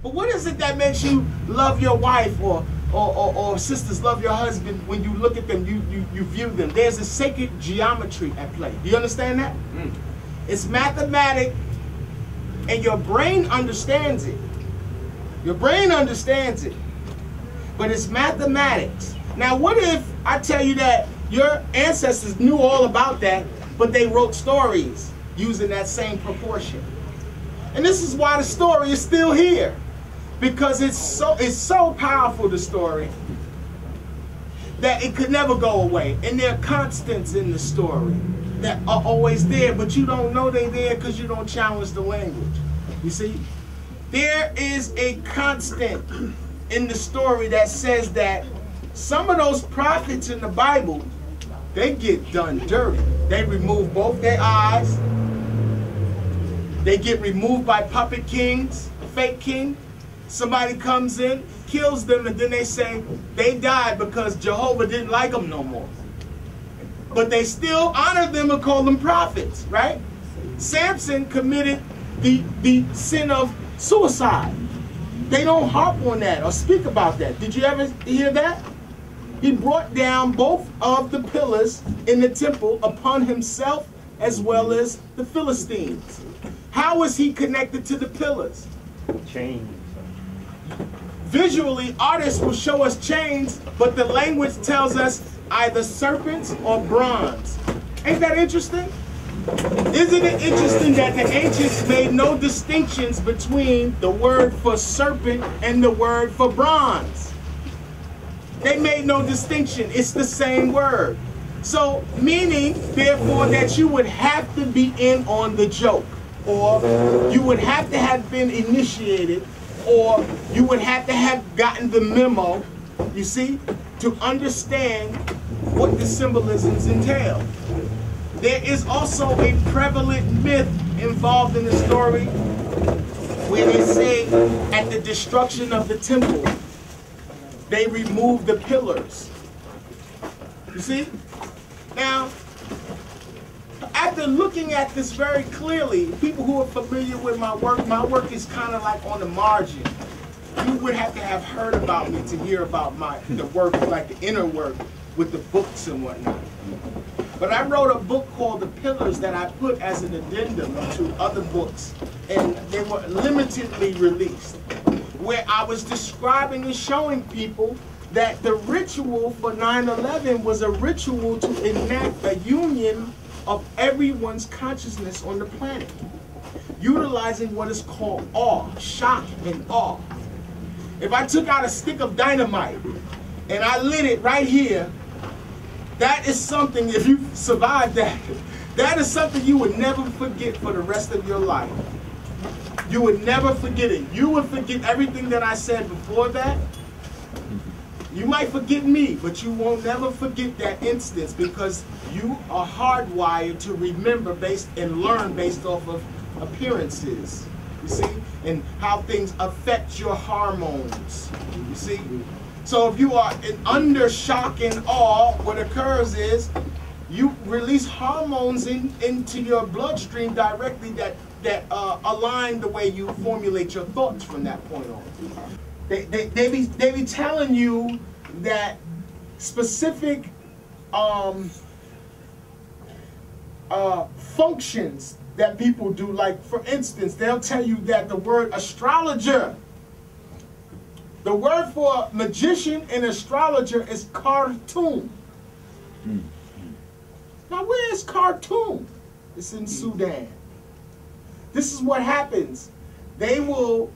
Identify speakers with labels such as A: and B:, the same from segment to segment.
A: But what is it that makes you love your wife or sisters love your husband when you look at them, you view them? There's a sacred geometry at play. Do you understand that? Mm. It's mathematic, and your brain understands it. Your brain understands it, but it's mathematics. Now, what if I tell you that your ancestors knew all about that, but they wrote stories using that same proportion? And this is why the story is still here. Because it's so powerful, the story, that it could never go away. And there are constants in the story that are always there, but you don't know they're there because you don't challenge the language. You see? There is a constant in the story that says that some of those prophets in the Bible, they get done dirty. They remove both their eyes. They get removed by puppet kings, a fake king. Somebody comes in, kills them, and then they say they died because Jehovah didn't like them no more. But they still honor them and call them prophets, right? Samson committed the sin of suicide. They don't harp on that or speak about that. Did you ever hear that? He brought down both of the pillars in the temple upon himself as well as the Philistines. How was he connected to the pillars?
B: Chains.
A: Visually, artists will show us chains, but the language tells us either serpents or bronze. Ain't that interesting? Isn't it interesting that the ancients made no distinctions between the word for serpent and the word for bronze? They made no distinction. It's the same word. So, meaning, therefore, that you would have to be in on the joke, or you would have to have been initiated, or you would have to have gotten the memo, you see, to understand what the symbolisms entail. There is also a prevalent myth involved in the story where they say at the destruction of the temple, they removed the pillars. You see? Now, after looking at this very clearly, people who are familiar with my work is kind of like on the margin. You would have to have heard about me to hear about the work, like the inner work with the books and whatnot. But I wrote a book called The Pillars that I put as an addendum to other books, and they were limitedly released, where I was describing and showing people that the ritual for 9/11 was a ritual to enact a union of everyone's consciousness on the planet, utilizing what is called awe, shock and awe. If I took out a stick of dynamite and I lit it right here, that is something, if you survived that, that is something you would never forget for the rest of your life. You would never forget it. You would forget everything that I said before that. You might forget me, but you won't never forget that instance, because you are hardwired to remember based and learn based off of appearances, you see, and how things affect your hormones, you see. So if you are under shock and awe, what occurs is you release hormones into your bloodstream directly that align the way you formulate your thoughts from that point on. They be telling you that specific functions that people do. Like, for instance, they'll tell you that the word astrologer, the word for magician and astrologer is Khartoum. Now, where is Khartoum? It's in Sudan. This is what happens. They will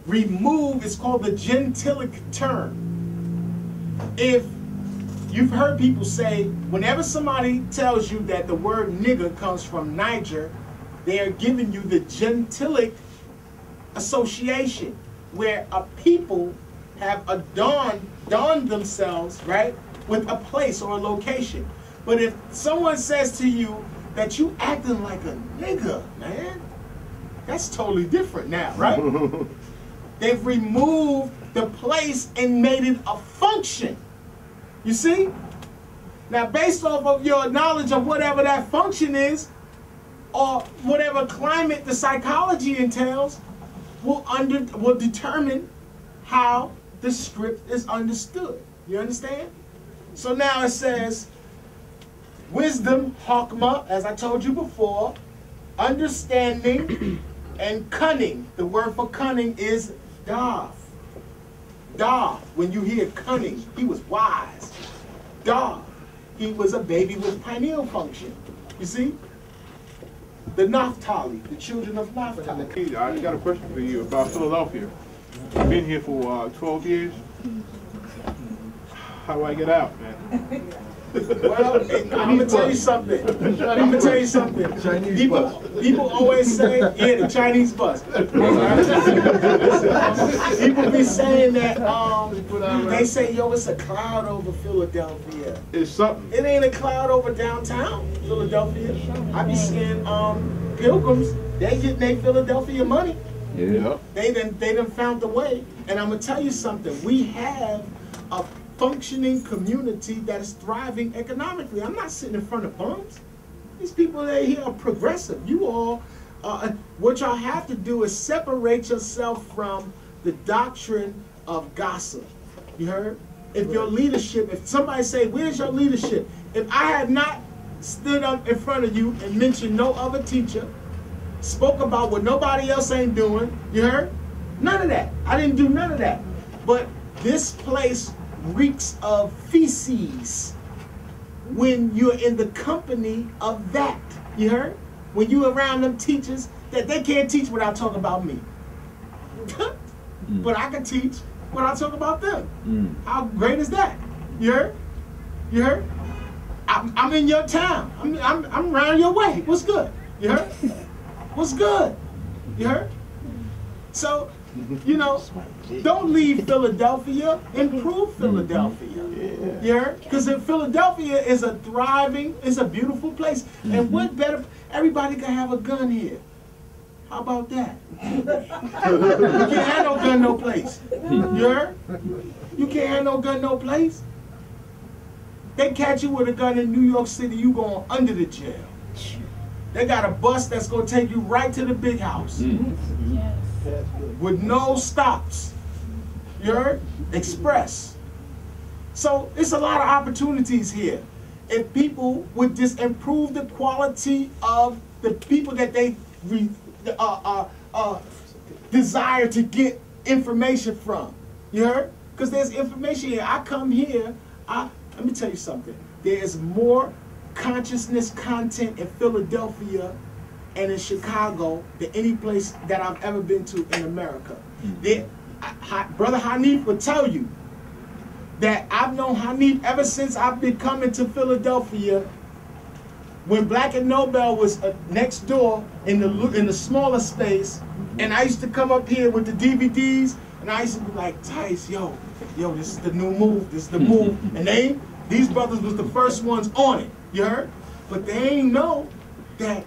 A: remove, it's called the gentilic term. If you've heard people say, whenever somebody tells you that the word nigger comes from Niger, they are giving you the gentilic association, where a people have adorned themselves, right, with a place or a location. But if someone says to you that you acting like a nigger, man, that's totally different now, right? They've removed the place and made it a function. You see? Now, based off of your knowledge of whatever that function is, or whatever climate the psychology entails, will determine how the script is understood. You understand? So now it says, wisdom, Hakma, as I told you before, understanding, and cunning. The word for cunning is Dav. Dav, when you hear cunning, he was wise. Dav, he was a baby with pineal function. You see? The Naphtali, the children of Naphtali.
B: I got a question for you about Philadelphia. I've been here for 12 years. How do I get out, man?
A: Well, I'm gonna tell you something. I'm gonna tell you something. People always say, yeah, the Chinese bus. People be saying that they say, yo, it's a cloud over Philadelphia.
B: It's something.
A: It ain't a cloud over downtown Philadelphia. I be seeing pilgrims. They getting their Philadelphia money.
B: Yeah.
A: They done found a way. And I'm gonna tell you something. We have a functioning community that is thriving economically. I'm not sitting in front of bums. These people that here are progressive. You all, what y'all have to do is separate yourself from the doctrine of gossip. You heard? If your leadership, if somebody say, where's your leadership? If I had not stood up in front of you and mentioned no other teacher, spoke about what nobody else ain't doing, you heard? None of that. I didn't do none of that. But this place reeks of feces when you're in the company of that. You heard? When you're around them teachers that they can't teach without talking about me. But I can teach without talking about them. How great is that? You heard? You heard? I'm in your town. I'm around your way. What's good? You heard? What's good? You heard? So, you know, don't leave Philadelphia, improve Philadelphia. You heard? Because Philadelphia is a thriving, it's a beautiful place. And what better, everybody can have a gun here. How about that? You can't have no gun no place. You heard? You can't have no gun no place. They catch you with a gun in New York City, you going under the jail. They got a bus that's going to take you right to the big house. With no stops. You heard? Express. So it's a lot of opportunities here. If people would just improve the quality of the people that they desire to get information from. You heard? Because there's information here. I come here, let me tell you something. There is more consciousness content in Philadelphia and in Chicago than any place that I've ever been to in America. Brother Hanif would tell you that I've known Hanif ever since I've been coming to Philadelphia. When Black and Nobel was next door in the smaller space, and I used to come up here with the DVDs, and I used to be like, Tice, yo, this is the new move, this is the move. And these brothers was the first ones on it, you heard? But they ain't know that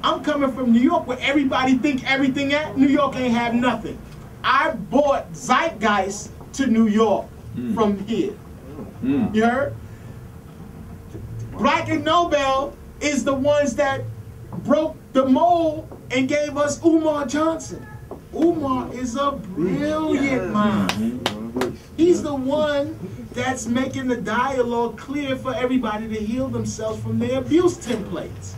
A: I'm coming from New York where everybody think everything at. New York ain't have nothing. I bought Zeitgeist to New York from here. You heard? Black and Nobel is the ones that broke the mold and gave us Umar Johnson. Umar is a brilliant mind. He's the one that's making the dialogue clear for everybody to heal themselves from their abuse templates.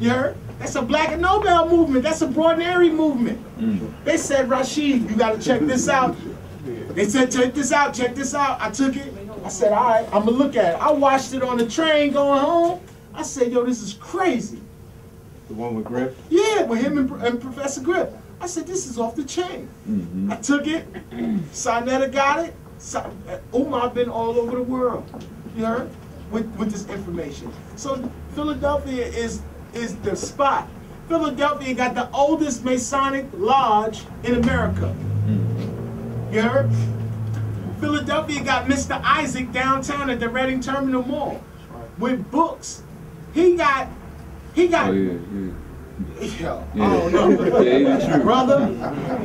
A: You heard? That's a Black and Nobel movement. That's a Broadnary movement. They said, Rashid, you got to check this out. They said, check this out, check this out. I took it. I said, all right, I'm going to look at it. I watched it on the train going home. I said, yo, this is crazy.
B: The one with Griff?
A: Yeah, with him and Professor Griff. I said, this is off the chain. I took it. Sarnetta got it. Umar been all over the world, you heard, with this information. So Philadelphia is the spot. Philadelphia got the oldest Masonic lodge in America. You heard? Philadelphia got Mr. Isaac downtown at the Reading Terminal Mall with books. He got. Oh, yeah. Oh no,
B: he's the truth.
A: brother.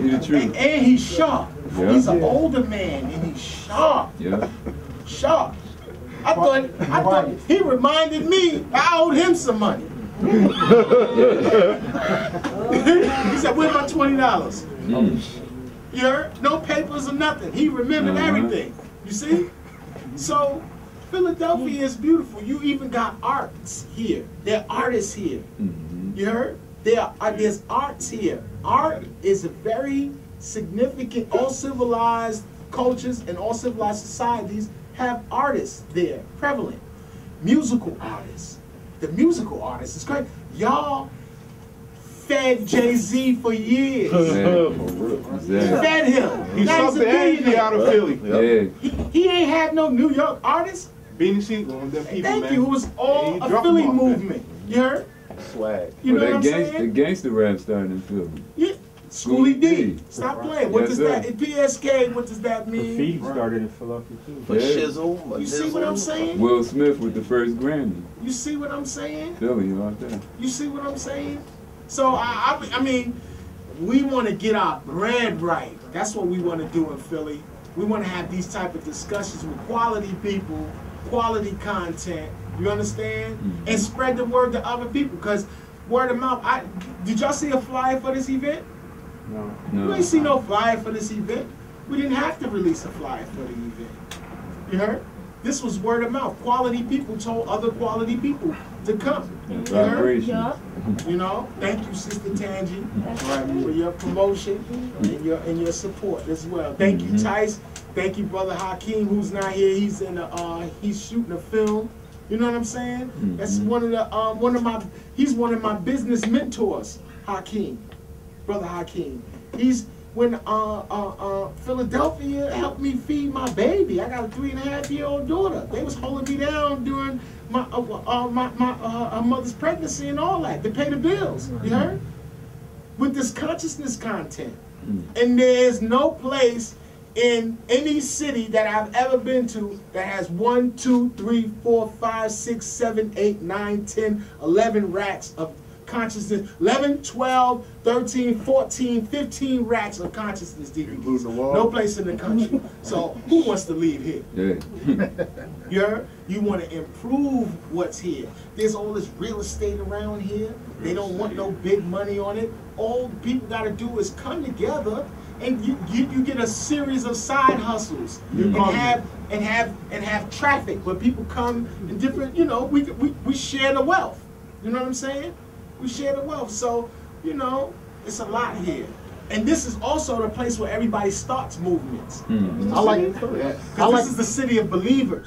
B: He's the truth.
A: And he's sharp.
B: Yeah.
A: He's an older man and he's sharp.
B: Yeah.
A: Sharp. I thought he reminded me I owed him some money. He said, said, where's my $20? You heard? No papers or nothing. He remembered everything. You see? So Philadelphia is beautiful. You even got arts here. There are artists here. You heard? There's arts here. Art is a very significant. All civilized cultures and all civilized societies have artists there, prevalent. Musical artists. The musical artists is great. Y'all fed Jay-Z for years. Fed him.
B: He sucked the energy out of Philly.
A: He ain't had no New York artists.
B: Beanie Siegel, one of them people,
A: Thank
B: man.
A: you. It was all a Philly movement. You heard?
C: Swag.
A: You know what I'm saying?
D: The gangster rap started in Philly.
A: Yeah. Schoolie D.
D: D.
A: Stop playing. What does that? In PSK, what does that mean?
E: Feed started in Philadelphia too.
C: For shizzle.
A: You see what I'm saying?
D: Will Smith with the first Grammy.
A: You see what I'm saying?
D: Philly, right there.
A: You see what I'm saying? So I mean, we want to get our bread right. That's what we want to do in Philly. We want to have these type of discussions with quality people, quality content. You understand? And spread the word to other people, because word of mouth. Did y'all see a flyer for this event?
E: No.
A: You ain't see no flyer for this event. We didn't have to release a flyer for the event. You heard? This was word of mouth. Quality people told other quality people to come. You heard? You know? Thank you, Sister Tangi, for your promotion and your support as well. Thank you, Tice. Thank you, Brother Hakeem, who's not here. He's in he's shooting a film. You know what I'm saying? That's he's one of my business mentors, Hakeem. Brother Hakeem. He's when Philadelphia helped me feed my baby. I got a 3.5-year-old daughter. They was holding me down during my mother's pregnancy and all that to pay the bills. You heard? With this consciousness content. And there's no place in any city that I've ever been to that has 1, 2, 3, 4, 5, 6, 7, 8, 9, 10, 11 racks of consciousness. 11, 12, 13, 14, 15 racks of consciousness DVDs. No place in the country. So who wants to leave here? You want to improve what's here. There's all this real estate around here. They don't want no big money on it. All people got to do is come together, and you get a series of side hustles and have traffic where people come in different. You know, we share the wealth. You know what I'm saying? We share the wealth. So, you know, it's a lot here. And this is also the place where everybody starts movements.
C: I like it.
A: This is the city of believers.